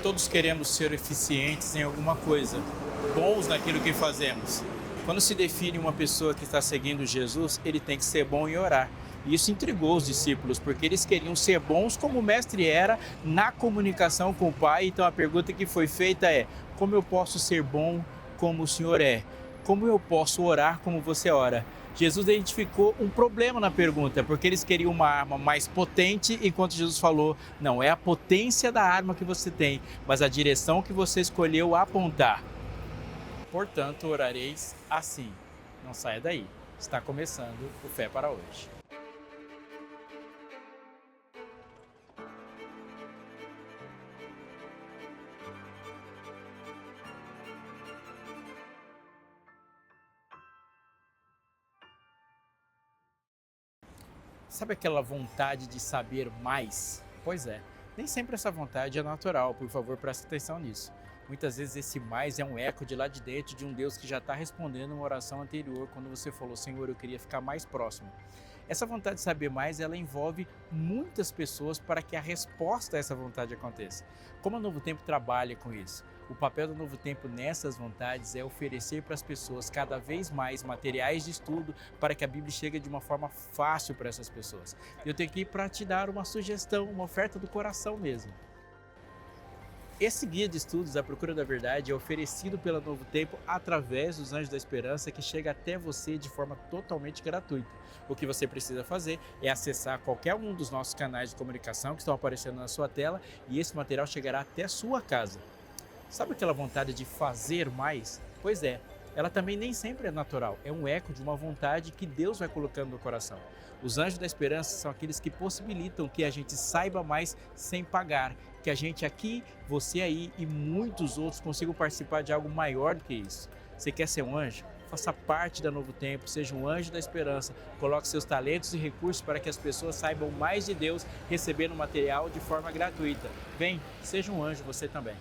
Todos queremos ser eficientes em alguma coisa, bons naquilo que fazemos. Quando se define uma pessoa que está seguindo Jesus, ele tem que ser bom em orar. E isso intrigou os discípulos, porque eles queriam ser bons como o mestre era na comunicação com o Pai. Então a pergunta que foi feita é: como eu posso ser bom como o Senhor é? Como eu posso orar como você ora? Jesus identificou um problema na pergunta, porque eles queriam uma arma mais potente, enquanto Jesus falou: não é a potência da arma que você tem, mas a direção que você escolheu apontar. Portanto, orareis assim. Não saia daí. Está começando o Fé para hoje. Sabe aquela vontade de saber mais? Pois é, nem sempre essa vontade é natural, por favor, preste atenção nisso. Muitas vezes esse mais é um eco de lá de dentro de um Deus que já está respondendo uma oração anterior, quando você falou: Senhor, eu queria ficar mais próximo. Essa vontade de saber mais, ela envolve muitas pessoas para que a resposta a essa vontade aconteça. Como a Novo Tempo trabalha com isso? O papel do Novo Tempo nessas vontades é oferecer para as pessoas cada vez mais materiais de estudo para que a Bíblia chegue de uma forma fácil para essas pessoas. Eu tenho aqui para te dar uma sugestão, uma oferta do coração mesmo. Esse guia de estudos, A Procura da Verdade, é oferecido pela Novo Tempo através dos Anjos da Esperança, que chega até você de forma totalmente gratuita. O que você precisa fazer é acessar qualquer um dos nossos canais de comunicação que estão aparecendo na sua tela e esse material chegará até a sua casa. Sabe aquela vontade de fazer mais? Pois é, ela também nem sempre é natural, é um eco de uma vontade que Deus vai colocando no coração. Os Anjos da Esperança são aqueles que possibilitam que a gente saiba mais sem pagar, que a gente aqui, você aí e muitos outros consigam participar de algo maior do que isso. Você quer ser um anjo? Faça parte da Novo Tempo, seja um anjo da esperança, coloque seus talentos e recursos para que as pessoas saibam mais de Deus, recebendo material de forma gratuita. Vem, seja um anjo você também.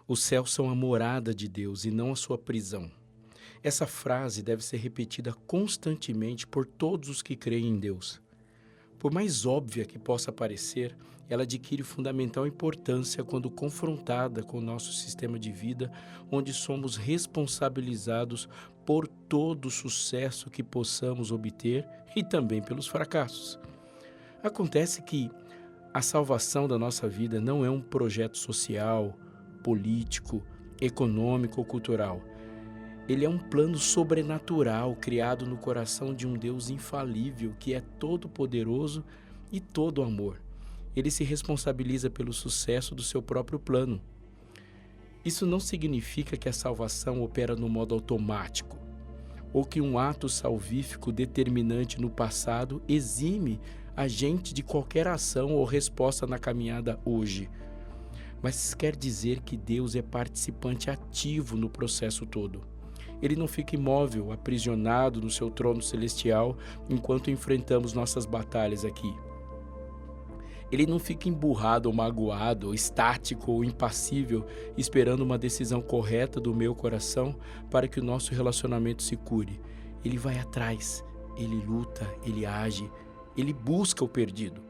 Os céus são a morada de Deus e não a sua prisão. Essa frase deve ser repetida constantemente por todos os que creem em Deus. Por mais óbvia que possa parecer, ela adquire fundamental importância quando confrontada com o nosso sistema de vida, onde somos responsabilizados por todo o sucesso que possamos obter e também pelos fracassos. Acontece que a salvação da nossa vida não é um projeto social, político, econômico ou cultural. Ele é um plano sobrenatural criado no coração de um Deus infalível que é todo-poderoso e todo amor. Ele se responsabiliza pelo sucesso do seu próprio plano. Isso não significa que a salvação opera no modo automático, ou que um ato salvífico determinante no passado exime a gente de qualquer ação ou resposta na caminhada hoje. Mas quer dizer que Deus é participante ativo no processo todo. Ele não fica imóvel, aprisionado no seu trono celestial enquanto enfrentamos nossas batalhas aqui. Ele não fica emburrado ou magoado, ou estático ou impassível, esperando uma decisão correta do meu coração para que o nosso relacionamento se cure. Ele vai atrás, ele luta, ele age, ele busca o perdido.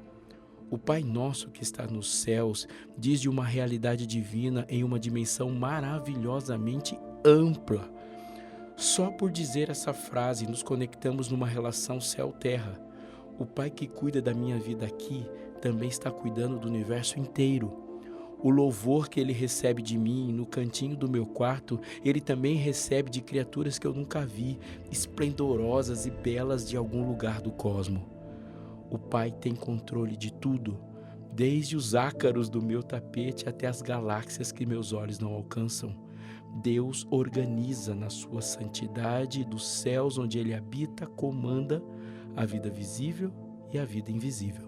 O Pai Nosso que está nos céus diz de uma realidade divina em uma dimensão maravilhosamente ampla. Só por dizer essa frase nos conectamos numa relação céu-terra. O Pai que cuida da minha vida aqui também está cuidando do universo inteiro. O louvor que Ele recebe de mim no cantinho do meu quarto, Ele também recebe de criaturas que eu nunca vi, esplendorosas e belas de algum lugar do cosmo. O Pai tem controle de tudo, desde os ácaros do meu tapete até as galáxias que meus olhos não alcançam. Deus organiza na sua santidade dos céus onde Ele habita, comanda a vida visível e a vida invisível.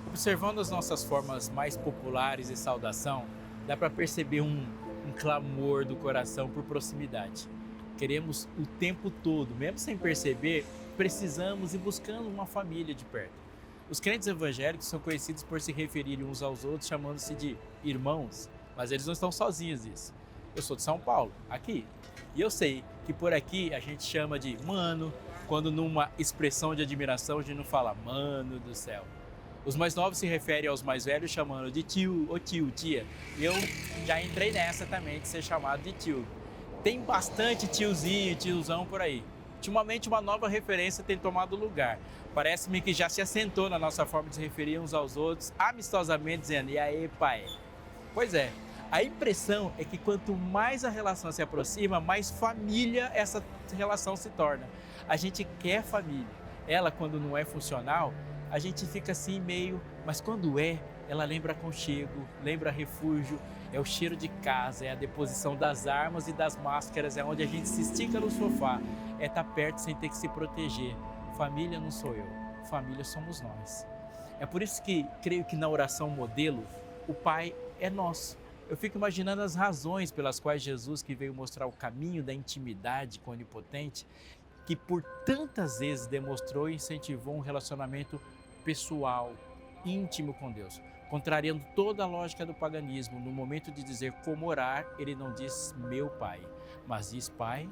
Observando as nossas formas mais populares de saudação, dá para perceber um clamor do coração por proximidade. Queremos o tempo todo, mesmo sem perceber, precisamos e buscando uma família de perto. Os crentes evangélicos são conhecidos por se referirem uns aos outros chamando-se de irmãos, mas eles não estão sozinhos nisso. Eu sou de São Paulo, aqui, e eu sei que por aqui a gente chama de mano, quando numa expressão de admiração a gente não fala mano do céu. Os mais novos se referem aos mais velhos chamando de tio, ô tio, tia. Eu já entrei nessa também, de ser chamado de tio. Tem bastante tiozinho, tiozão por aí. Ultimamente uma nova referência tem tomado lugar. Parece-me que já se assentou na nossa forma de se referir uns aos outros, amistosamente dizendo, e aí, pai? Pois é, a impressão é que quanto mais a relação se aproxima, mais família essa relação se torna. A gente quer família. Ela, quando não é funcional, a gente fica assim meio, mas quando é, ela lembra aconchego, lembra refúgio, é o cheiro de casa, é a deposição das armas e das máscaras, é onde a gente se estica no sofá, é estar perto sem ter que se proteger. Família não sou eu, família somos nós. É por isso que creio que na oração modelo, o Pai é nosso. Eu fico imaginando as razões pelas quais Jesus, que veio mostrar o caminho da intimidade com o Onipotente, que por tantas vezes demonstrou e incentivou um relacionamento pessoal, íntimo com Deus, contrariando toda a lógica do paganismo. No momento de dizer como orar, ele não diz meu Pai, mas diz Pai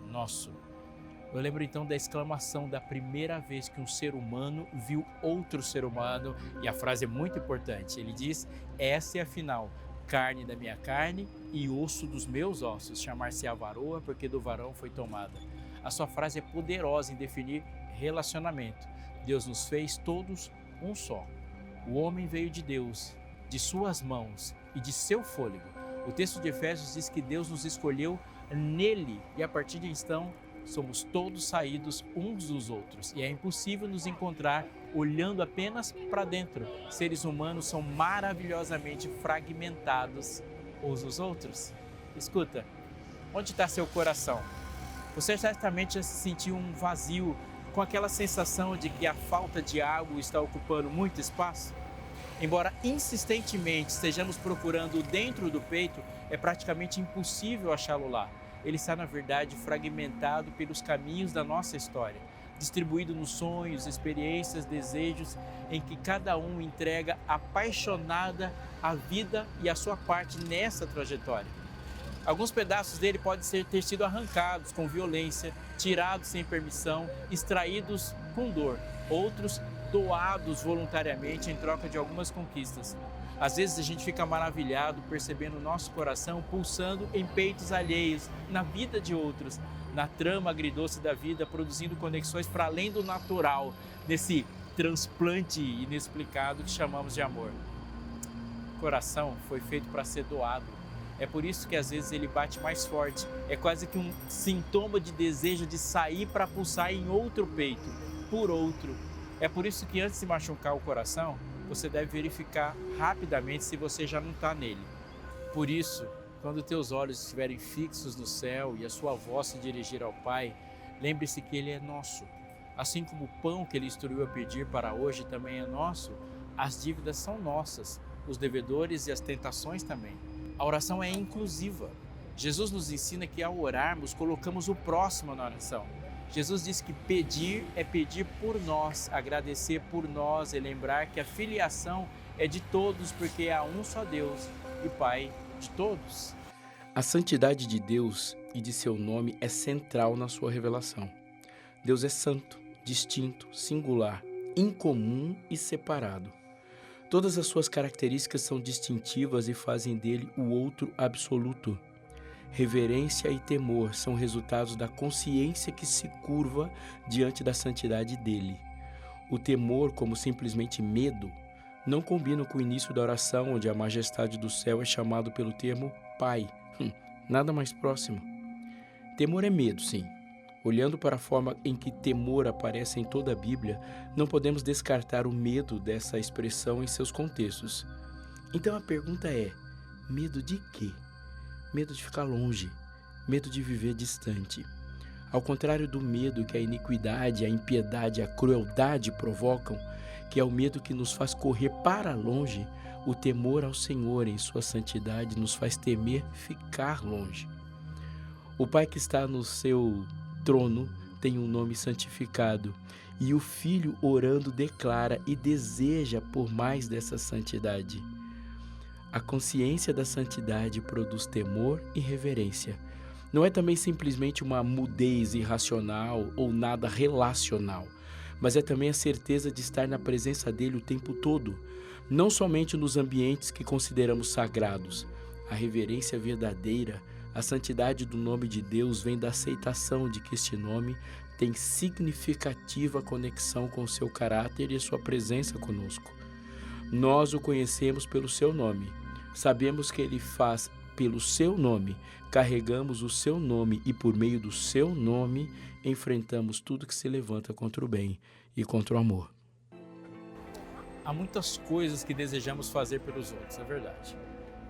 nosso. Eu lembro então da exclamação da primeira vez que um ser humano viu outro ser humano, e a frase é muito importante, ele diz, essa é afinal, carne da minha carne e osso dos meus ossos, chamar-se-á varoa, porque do varão foi tomada. A sua frase é poderosa em definir relacionamento. Deus nos fez todos um só. O homem veio de Deus, de suas mãos e de seu fôlego. O texto de Efésios diz que Deus nos escolheu nele e a partir de então somos todos saídos uns dos outros. E é impossível nos encontrar olhando apenas para dentro. Seres humanos são maravilhosamente fragmentados uns dos outros. Escuta, onde está seu coração? Você certamente já se sentiu um vazio, com aquela sensação de que a falta de água está ocupando muito espaço? Embora insistentemente estejamos procurando dentro do peito, é praticamente impossível achá-lo lá. Ele está, na verdade, fragmentado pelos caminhos da nossa história, distribuído nos sonhos, experiências, desejos, em que cada um entrega apaixonada a vida e a sua parte nessa trajetória. Alguns pedaços dele podem ter sido arrancados com violência, tirados sem permissão, extraídos com dor. Outros doados voluntariamente em troca de algumas conquistas. Às vezes a gente fica maravilhado percebendo o nosso coração pulsando em peitos alheios, na vida de outros, na trama agridoce da vida, produzindo conexões para além do natural, nesse transplante inexplicado que chamamos de amor. O coração foi feito para ser doado. É por isso que às vezes ele bate mais forte. É quase que um sintoma de desejo de sair para pulsar em outro peito, por outro. É por isso que antes de machucar o coração, você deve verificar rapidamente se você já não está nele. Por isso, quando teus olhos estiverem fixos no céu e a sua voz se dirigir ao Pai, lembre-se que Ele é nosso. Assim como o pão que Ele instruiu a pedir para hoje também é nosso, as dívidas são nossas, os devedores e as tentações também. A oração é inclusiva. Jesus nos ensina que ao orarmos, colocamos o próximo na oração. Jesus diz que pedir é pedir por nós, agradecer por nós e lembrar que a filiação é de todos, porque há um só Deus e Pai de todos. A santidade de Deus e de seu nome é central na sua revelação. Deus é santo, distinto, singular, incomum e separado. Todas as suas características são distintivas e fazem dele o outro absoluto. Reverência e temor são resultados da consciência que se curva diante da santidade dele. O temor, como simplesmente medo, não combina com o início da oração, onde a majestade do céu é chamado pelo termo Pai. Nada mais próximo. Temor é medo, sim. Olhando para a forma em que temor aparece em toda a Bíblia, não podemos descartar o medo dessa expressão em seus contextos. Então a pergunta é, medo de quê? Medo de ficar longe, medo de viver distante. Ao contrário do medo que a iniquidade, a impiedade, a crueldade provocam, que é o medo que nos faz correr para longe, o temor ao Senhor em sua santidade nos faz temer ficar longe. O Pai que está no seu trono tem um nome santificado, e o Filho orando declara e deseja por mais dessa santidade. A consciência da santidade produz temor e reverência. Não é também simplesmente uma mudez irracional ou nada relacional, mas é também a certeza de estar na presença dele o tempo todo, não somente nos ambientes que consideramos sagrados. A reverência verdadeira, a santidade do nome de Deus vem da aceitação de que este nome tem significativa conexão com o seu caráter e sua presença conosco. Nós o conhecemos pelo seu nome, sabemos que ele faz pelo seu nome, carregamos o seu nome e por meio do seu nome enfrentamos tudo que se levanta contra o bem e contra o amor. Há muitas coisas que desejamos fazer pelos outros, é verdade.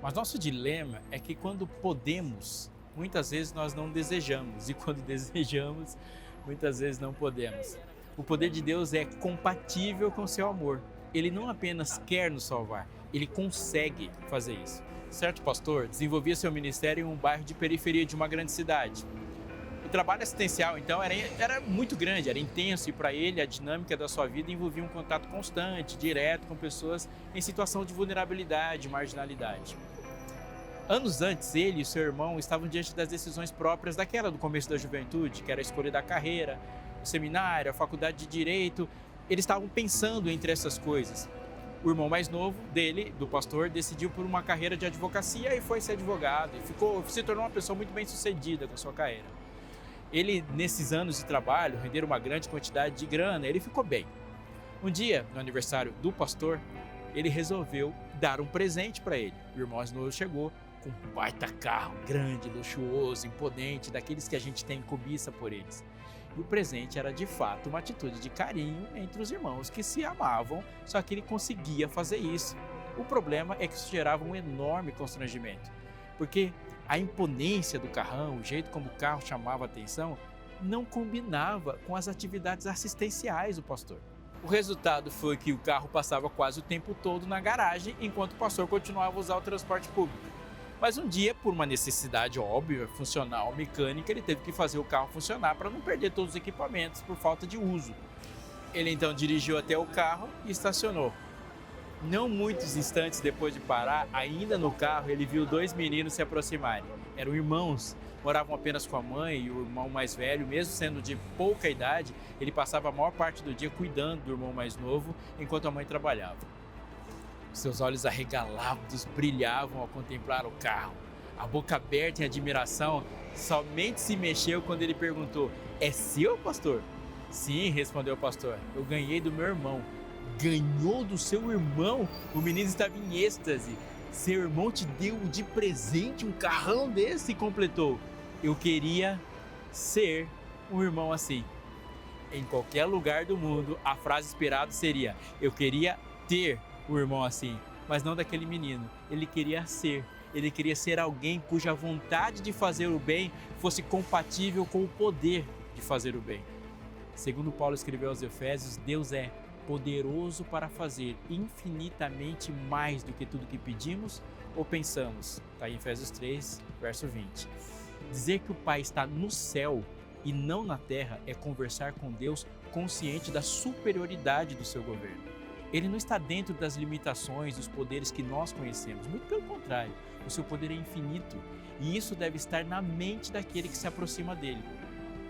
Mas nosso dilema é que quando podemos, muitas vezes nós não desejamos, e quando desejamos, muitas vezes não podemos. O poder de Deus é compatível com o seu amor. Ele não apenas quer nos salvar, ele consegue fazer isso. Certo pastor desenvolvia seu ministério em um bairro de periferia de uma grande cidade. O trabalho assistencial, então, era muito grande, era intenso, e para ele a dinâmica da sua vida envolvia um contato constante, direto com pessoas em situação de vulnerabilidade, marginalidade. Anos antes, ele e seu irmão estavam diante das decisões próprias daquela do começo da juventude, que era a escolha da carreira, o seminário, a faculdade de Direito. Eles estavam pensando entre essas coisas. O irmão mais novo dele, do pastor, decidiu por uma carreira de advocacia e foi ser advogado. E se tornou uma pessoa muito bem sucedida com a sua carreira. Ele, nesses anos de trabalho, renderam uma grande quantidade de grana, ele ficou bem. Um dia, no aniversário do pastor, ele resolveu dar um presente para ele. O irmão mais novo chegou com um baita carro, grande, luxuoso, imponente, daqueles que a gente tem cobiça por eles. E o presente era de fato uma atitude de carinho entre os irmãos que se amavam, só que ele conseguia fazer isso. O problema é que isso gerava um enorme constrangimento, porque a imponência do carrão, o jeito como o carro chamava a atenção, não combinava com as atividades assistenciais do pastor. O resultado foi que o carro passava quase o tempo todo na garagem, enquanto o pastor continuava a usar o transporte público. Mas um dia, por uma necessidade óbvia, funcional, mecânica, ele teve que fazer o carro funcionar para não perder todos os equipamentos por falta de uso. Ele então dirigiu até o carro e estacionou. Não muitos instantes depois de parar, ainda no carro, ele viu dois meninos se aproximarem. Eram irmãos, moravam apenas com a mãe, e o irmão mais velho, mesmo sendo de pouca idade, ele passava a maior parte do dia cuidando do irmão mais novo, enquanto a mãe trabalhava. Seus olhos arregalados brilhavam ao contemplar o carro. A boca aberta em admiração, somente se mexeu quando ele perguntou: "É seu, pastor?" "Sim", respondeu o pastor, "eu ganhei do meu irmão." "Ganhou do seu irmão?" O menino estava em êxtase. "Seu irmão te deu de presente um carrão desse?" completou. "Eu queria ser um irmão assim." Em qualquer lugar do mundo, a frase esperada seria: "Eu queria ter o irmão assim", mas não daquele menino. Ele queria ser alguém cuja vontade de fazer o bem fosse compatível com o poder de fazer o bem. Segundo Paulo escreveu aos Efésios, Deus é poderoso para fazer infinitamente mais do que tudo que pedimos ou pensamos. Está em Efésios 3, verso 20. Dizer que o Pai está no céu e não na terra é conversar com Deus consciente da superioridade do seu governo. Ele não está dentro das limitações dos poderes que nós conhecemos, muito pelo contrário, o seu poder é infinito e isso deve estar na mente daquele que se aproxima dele.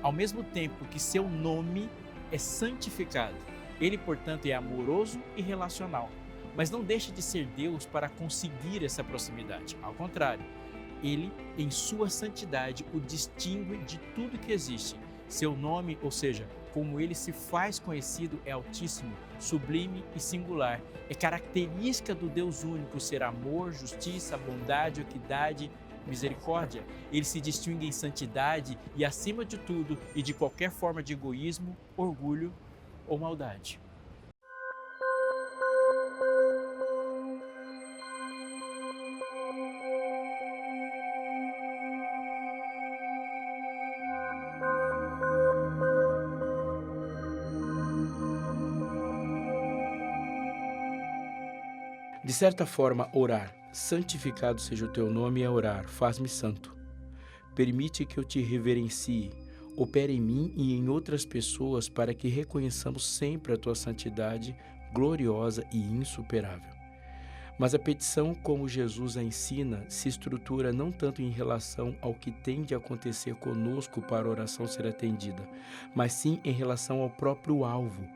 Ao mesmo tempo que seu nome é santificado, ele, portanto, é amoroso e relacional, mas não deixa de ser Deus para conseguir essa proximidade. Ao contrário, ele, em sua santidade, o distingue de tudo que existe. Seu nome, ou seja, como ele se faz conhecido, é altíssimo, sublime e singular. É característica do Deus único ser amor, justiça, bondade, equidade, misericórdia. Ele se distingue em santidade e, acima de tudo e de qualquer forma de egoísmo, orgulho ou maldade. De certa forma, orar, santificado seja o teu nome, é orar, faz-me santo. Permite que eu te reverencie, opere em mim e em outras pessoas para que reconheçamos sempre a tua santidade gloriosa e insuperável. Mas a petição, como Jesus a ensina, se estrutura não tanto em relação ao que tem de acontecer conosco para a oração ser atendida, mas sim em relação ao próprio alvo.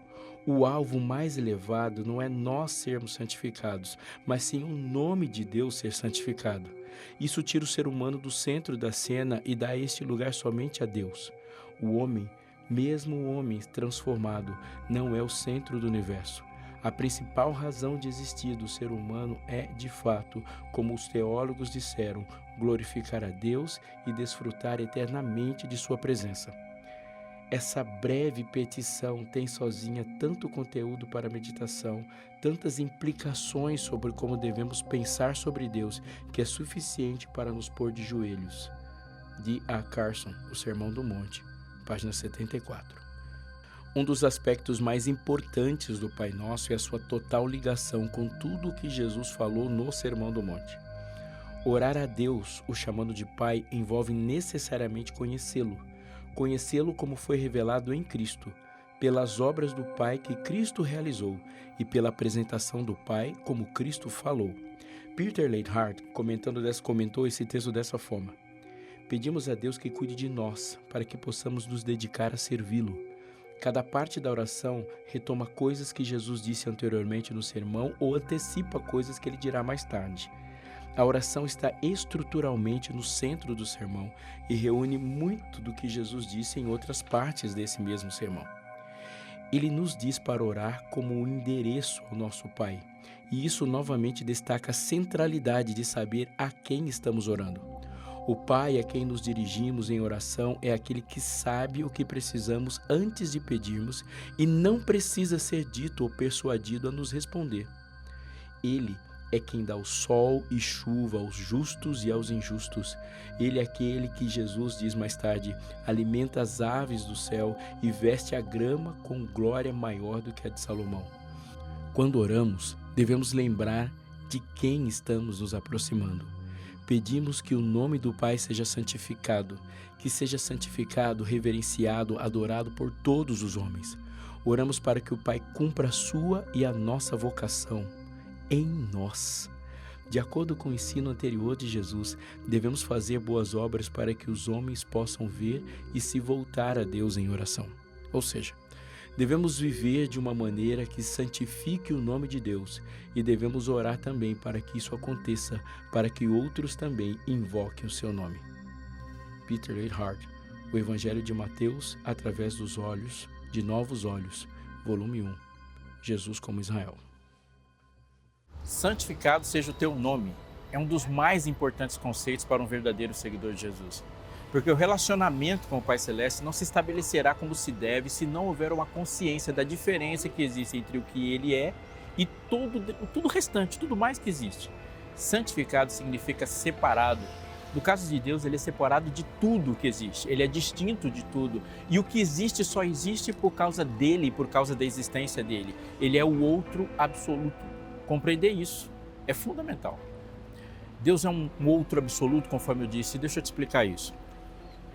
O alvo mais elevado não é nós sermos santificados, mas sim o nome de Deus ser santificado. Isso tira o ser humano do centro da cena e dá este lugar somente a Deus. O homem, mesmo o homem transformado, não é o centro do universo. A principal razão de existir do ser humano é, de fato, como os teólogos disseram, glorificar a Deus e desfrutar eternamente de sua presença. Essa breve petição tem sozinha tanto conteúdo para meditação, tantas implicações sobre como devemos pensar sobre Deus, que é suficiente para nos pôr de joelhos. D. A. Carson, O Sermão do Monte, página 74. Um dos aspectos mais importantes do Pai Nosso é a sua total ligação com tudo o que Jesus falou no Sermão do Monte. Orar a Deus, o chamando de Pai, envolve necessariamente conhecê-lo. Conhecê-lo como foi revelado em Cristo, pelas obras do Pai que Cristo realizou e pela apresentação do Pai como Cristo falou. Peter Leithart, comentou esse texto dessa forma: pedimos a Deus que cuide de nós, para que possamos nos dedicar a servi-lo. Cada parte da oração retoma coisas que Jesus disse anteriormente no sermão ou antecipa coisas que ele dirá mais tarde. A oração está estruturalmente no centro do sermão e reúne muito do que Jesus disse em outras partes desse mesmo sermão. Ele nos diz para orar como um endereço ao nosso Pai, e isso novamente destaca a centralidade de saber a quem estamos orando. O Pai a quem nos dirigimos em oração é aquele que sabe o que precisamos antes de pedirmos e não precisa ser dito ou persuadido a nos responder. Ele é quem dá o sol e chuva aos justos e aos injustos. Ele é aquele que Jesus diz mais tarde, alimenta as aves do céu e veste a grama com glória maior do que a de Salomão. Quando oramos, devemos lembrar de quem estamos nos aproximando. Pedimos que o nome do Pai seja santificado, reverenciado, adorado por todos os homens. Oramos para que o Pai cumpra a sua e a nossa vocação em nós. De acordo com o ensino anterior de Jesus, devemos fazer boas obras para que os homens possam ver e se voltar a Deus em oração. Ou seja, devemos viver de uma maneira que santifique o nome de Deus e devemos orar também para que isso aconteça, para que outros também invoquem o seu nome. Peter Leithart, O Evangelho de Mateus através dos olhos, de novos olhos, volume 1, Jesus como Israel. Santificado seja o teu nome é um dos mais importantes conceitos para um verdadeiro seguidor de Jesus. Porque o relacionamento com o Pai Celeste não se estabelecerá como se deve se não houver uma consciência da diferença que existe entre o que Ele é e tudo o restante, tudo mais que existe. Santificado significa separado. No caso de Deus, Ele é separado de tudo que existe. Ele é distinto de tudo. E o que existe só existe por causa dEle, por causa da existência dEle. Ele é o outro absoluto. Compreender isso é fundamental. Deus é um outro absoluto, conforme eu disse. Deixa eu te explicar isso.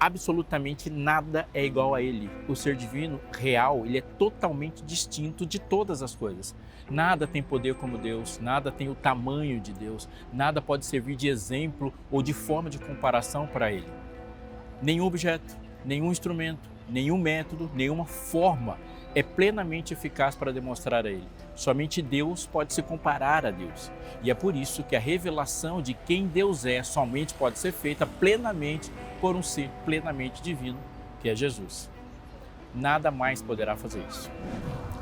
Absolutamente nada é igual a Ele. O ser divino real, ele é totalmente distinto de todas as coisas. Nada tem poder como Deus, nada tem o tamanho de Deus, nada pode servir de exemplo ou de forma de comparação para Ele. Nenhum objeto, nenhum instrumento, nenhum método, nenhuma forma é plenamente eficaz para demonstrar a Ele. Somente Deus pode se comparar a Deus. E é por isso que a revelação de quem Deus é somente pode ser feita plenamente por um ser plenamente divino, que é Jesus. Nada mais poderá fazer isso.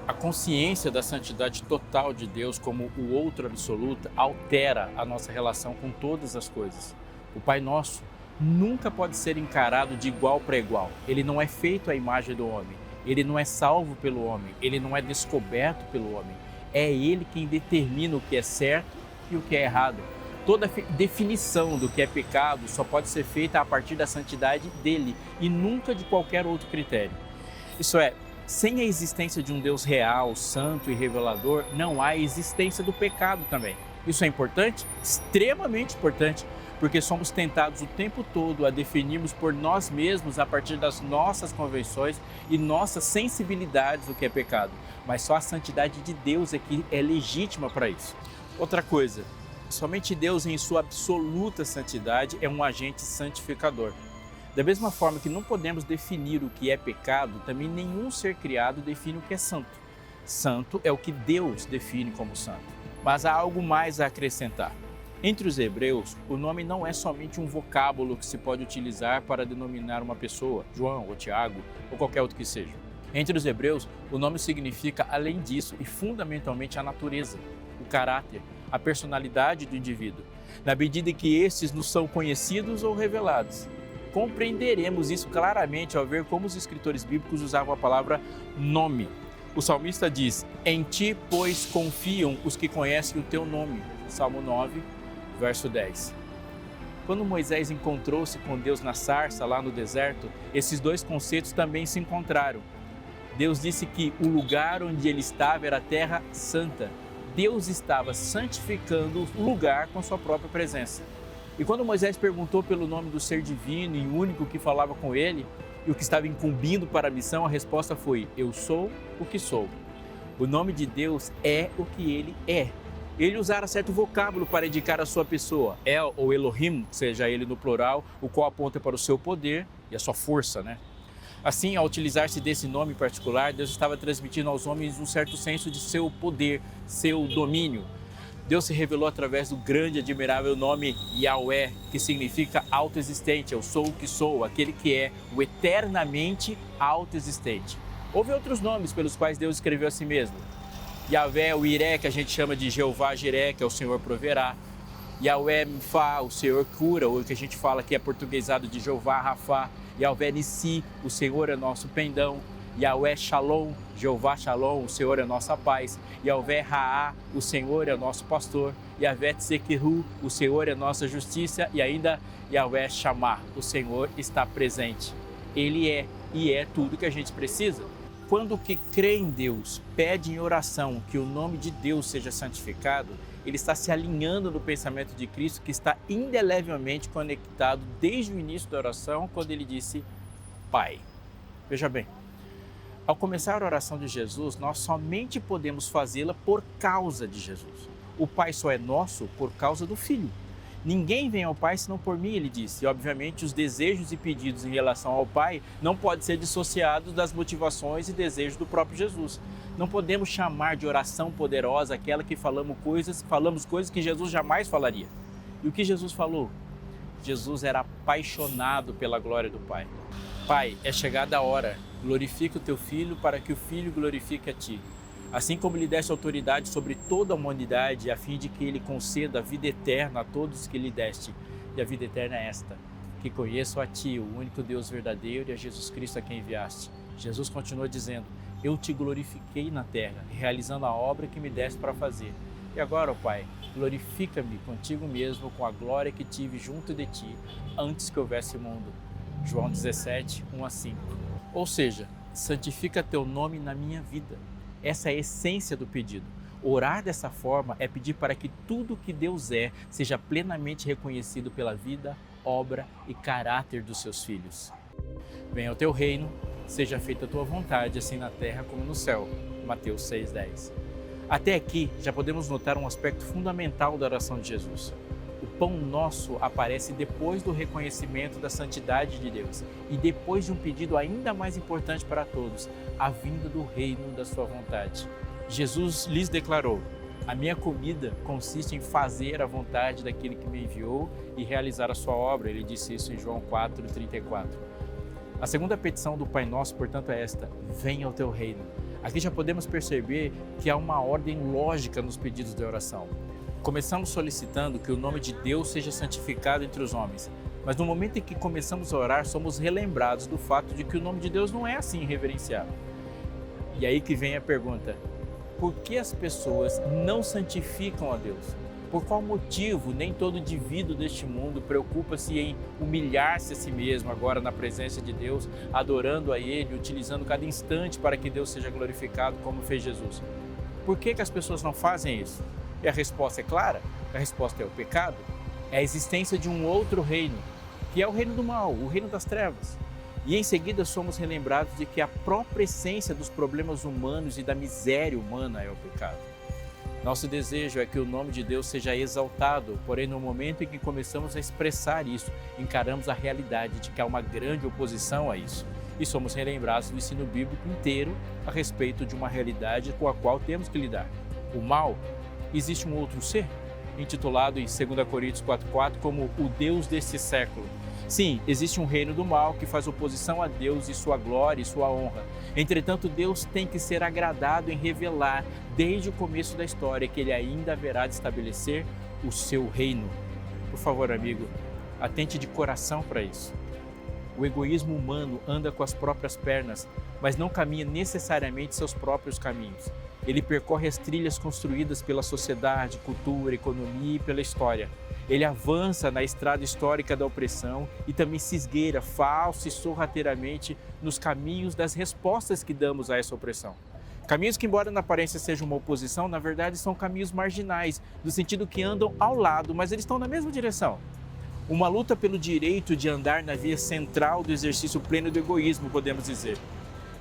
A consciência da santidade total de Deus como o outro absoluto altera a nossa relação com todas as coisas. O Pai Nosso nunca pode ser encarado de igual para igual. Ele não é feito à imagem do homem. Ele não é salvo pelo homem, ele não é descoberto pelo homem. É ele quem determina o que é certo e o que é errado. Toda definição do que é pecado só pode ser feita a partir da santidade dele e nunca de qualquer outro critério. Isso é, sem a existência de um Deus real, santo e revelador, não há existência do pecado também. Isso é importante? Extremamente importante. Porque somos tentados o tempo todo a definirmos por nós mesmos a partir das nossas convenções e nossas sensibilidades o que é pecado. Mas só a santidade de Deus é que é legítima para isso. Outra coisa, somente Deus em sua absoluta santidade é um agente santificador. Da mesma forma que não podemos definir o que é pecado, também nenhum ser criado define o que é santo. Santo é o que Deus define como santo. Mas há algo mais a acrescentar. Entre os hebreus, o nome não é somente um vocábulo que se pode utilizar para denominar uma pessoa, João ou Tiago, ou qualquer outro que seja. Entre os hebreus, o nome significa, além disso, e fundamentalmente a natureza, o caráter, a personalidade do indivíduo, na medida que estes nos são conhecidos ou revelados. Compreenderemos isso claramente ao ver como os escritores bíblicos usavam a palavra nome. O salmista diz: em ti, pois, confiam os que conhecem o teu nome. Salmo 9, verso 10. Quando Moisés encontrou-se com Deus na sarça, lá no deserto, esses dois conceitos também se encontraram. Deus disse que o lugar onde ele estava era a terra santa. Deus estava santificando o lugar com sua própria presença. E quando Moisés perguntou pelo nome do ser divino e único que falava com ele, e o que estava incumbindo para a missão, a resposta foi: eu sou o que sou. O nome de Deus é o que ele é. Ele usara certo vocábulo para indicar a sua pessoa, El ou Elohim, seja ele no plural, o qual aponta para o seu poder e a sua força, né? Assim, ao utilizar-se desse nome em particular, Deus estava transmitindo aos homens um certo senso de seu poder, seu domínio. Deus se revelou através do grande e admirável nome Yahweh, que significa autoexistente, eu sou o que sou, aquele que é o eternamente autoexistente. Houve outros nomes pelos quais Deus escreveu a si mesmo. Yahvé, o Iré, que a gente chama de Jeová Jiré, que é o Senhor proverá. Yahvé Mifá, o Senhor cura, ou o que a gente fala que é portuguesado de Jeová Rafá. Yahvé Nissi, o Senhor é nosso pendão. Yahvé Shalom, Jeová Shalom, o Senhor é nossa paz. Yahvé Raá, o Senhor é nosso pastor. Yahvé Tsekihu, o Senhor é nossa justiça. E ainda Yahvé Shammah, o Senhor está presente. Ele é e é tudo que a gente precisa. Quando o que crê em Deus pede em oração que o nome de Deus seja santificado, ele está se alinhando no pensamento de Cristo, que está indelevelmente conectado desde o início da oração, quando ele disse Pai. Veja bem, ao começar a oração de Jesus, nós somente podemos fazê-la por causa de Jesus. O Pai só é nosso por causa do Filho. Ninguém vem ao Pai senão por mim, ele disse. E, obviamente, os desejos e pedidos em relação ao Pai não podem ser dissociados das motivações e desejos do próprio Jesus. Não podemos chamar de oração poderosa aquela que falamos coisas que Jesus jamais falaria. E o que Jesus falou? Jesus era apaixonado pela glória do Pai. Pai, é chegada a hora, glorifica o teu Filho para que o Filho glorifique a ti. Assim como lhe deste autoridade sobre toda a humanidade, a fim de que ele conceda a vida eterna a todos que lhe deste. E a vida eterna é esta, que conheço a ti, o único Deus verdadeiro, e a Jesus Cristo a quem enviaste. Jesus continua dizendo: eu te glorifiquei na terra, realizando a obra que me deste para fazer. E agora, ó Pai, glorifica-me contigo mesmo com a glória que tive junto de ti, antes que houvesse mundo. João 17, 1-5. Ou seja, santifica teu nome na minha vida. Essa é a essência do pedido. Orar dessa forma é pedir para que tudo que Deus é seja plenamente reconhecido pela vida, obra e caráter dos seus filhos. Venha o teu reino, seja feita a tua vontade, assim na terra como no céu. Mateus 6,10. Até aqui já podemos notar um aspecto fundamental da oração de Jesus. O pão nosso aparece depois do reconhecimento da santidade de Deus e depois de um pedido ainda mais importante para todos, a vinda do reino da sua vontade. Jesus lhes declarou: a minha comida consiste em fazer a vontade daquele que me enviou e realizar a sua obra. Ele disse isso em João 4,34. A segunda petição do Pai Nosso, portanto, é esta: venha o teu reino. Aqui já podemos perceber que há uma ordem lógica nos pedidos de oração. Começamos solicitando que o nome de Deus seja santificado entre os homens, mas no momento em que começamos a orar, somos relembrados do fato de que o nome de Deus não é assim reverenciado. E aí que vem a pergunta: por que as pessoas não santificam a Deus? Por qual motivo nem todo indivíduo deste mundo preocupa-se em humilhar-se a si mesmo agora na presença de Deus, adorando a Ele, utilizando cada instante para que Deus seja glorificado como fez Jesus? Por que as pessoas não fazem isso? E a resposta é clara, a resposta é o pecado, é a existência de um outro reino, que é o reino do mal, o reino das trevas. E em seguida somos relembrados de que a própria essência dos problemas humanos e da miséria humana é o pecado. Nosso desejo é que o nome de Deus seja exaltado, porém no momento em que começamos a expressar isso, encaramos a realidade de que há uma grande oposição a isso. e somos relembrados do ensino bíblico inteiro a respeito de uma realidade com a qual temos que lidar. O mal, existe um outro ser, intitulado em 2 Coríntios 4,4 como o Deus deste século. Sim, existe um reino do mal que faz oposição a Deus e sua glória e sua honra. Entretanto, Deus tem que ser agradado em revelar, desde o começo da história, que Ele ainda haverá de estabelecer o seu reino. Por favor, amigo, atente de coração para isso. O egoísmo humano anda com as próprias pernas, mas não caminha necessariamente seus próprios caminhos. Ele percorre as trilhas construídas pela sociedade, cultura, economia e pela história. Ele avança na estrada histórica da opressão e também se esgueira falsa e sorrateiramente nos caminhos das respostas que damos a essa opressão. Caminhos que, embora na aparência sejam uma oposição, na verdade são caminhos marginais, no sentido que andam ao lado, mas eles estão na mesma direção. Uma luta pelo direito de andar na via central do exercício pleno do egoísmo, podemos dizer.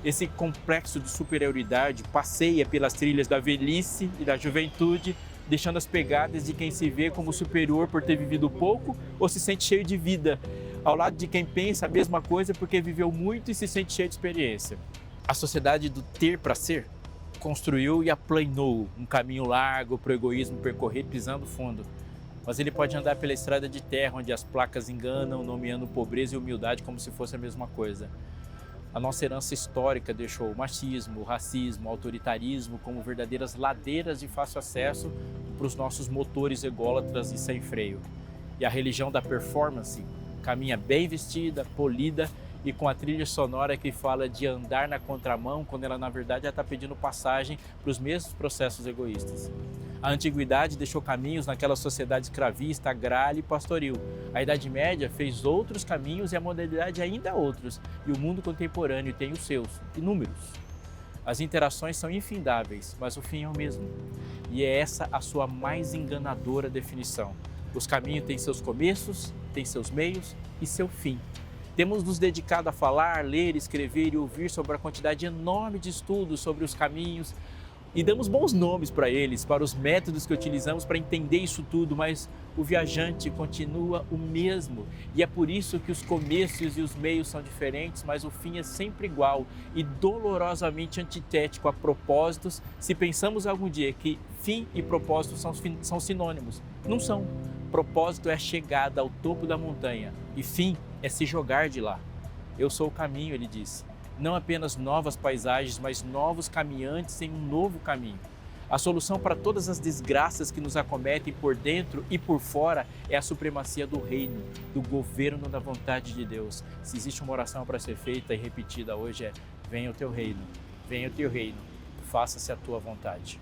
Esse complexo de superioridade passeia pelas trilhas da velhice e da juventude, deixando as pegadas de quem se vê como superior por ter vivido pouco ou se sente cheio de vida, ao lado de quem pensa a mesma coisa porque viveu muito e se sente cheio de experiência. A sociedade do ter para ser construiu e aplanou um caminho largo para o egoísmo percorrer pisando fundo. Mas ele pode andar pela estrada de terra, onde as placas enganam, nomeando pobreza e humildade como se fosse a mesma coisa. A nossa herança histórica deixou o machismo, o racismo, o autoritarismo como verdadeiras ladeiras de fácil acesso para os nossos motores ególatras e sem freio. E a religião da performance caminha bem vestida, polida e com a trilha sonora que fala de andar na contramão, quando ela na verdade já está pedindo passagem para os mesmos processos egoístas. A antiguidade deixou caminhos naquela sociedade escravista, agrária e pastoril. A Idade Média fez outros caminhos e a modernidade ainda outros. E o mundo contemporâneo tem os seus, inúmeros. As interações são infindáveis, mas o fim é o mesmo. E é essa a sua mais enganadora definição. Os caminhos têm seus começos, têm seus meios e seu fim. Temos nos dedicado a falar, ler, escrever e ouvir sobre a quantidade enorme de estudos sobre os caminhos, e damos bons nomes para eles, para os métodos que utilizamos para entender isso tudo, mas o viajante continua o mesmo. E é por isso que os começos e os meios são diferentes, mas o fim é sempre igual e dolorosamente antitético a propósitos, se pensamos algum dia que fim e propósito são sinônimos. Não são. Propósito é a chegada ao topo da montanha e fim é se jogar de lá. Eu sou o caminho, ele disse. Não apenas novas paisagens, mas novos caminhantes em um novo caminho. A solução para todas as desgraças que nos acometem por dentro e por fora é a supremacia do reino, do governo da vontade de Deus. Se existe uma oração para ser feita e repetida hoje é: venha o teu reino, faça-se a tua vontade.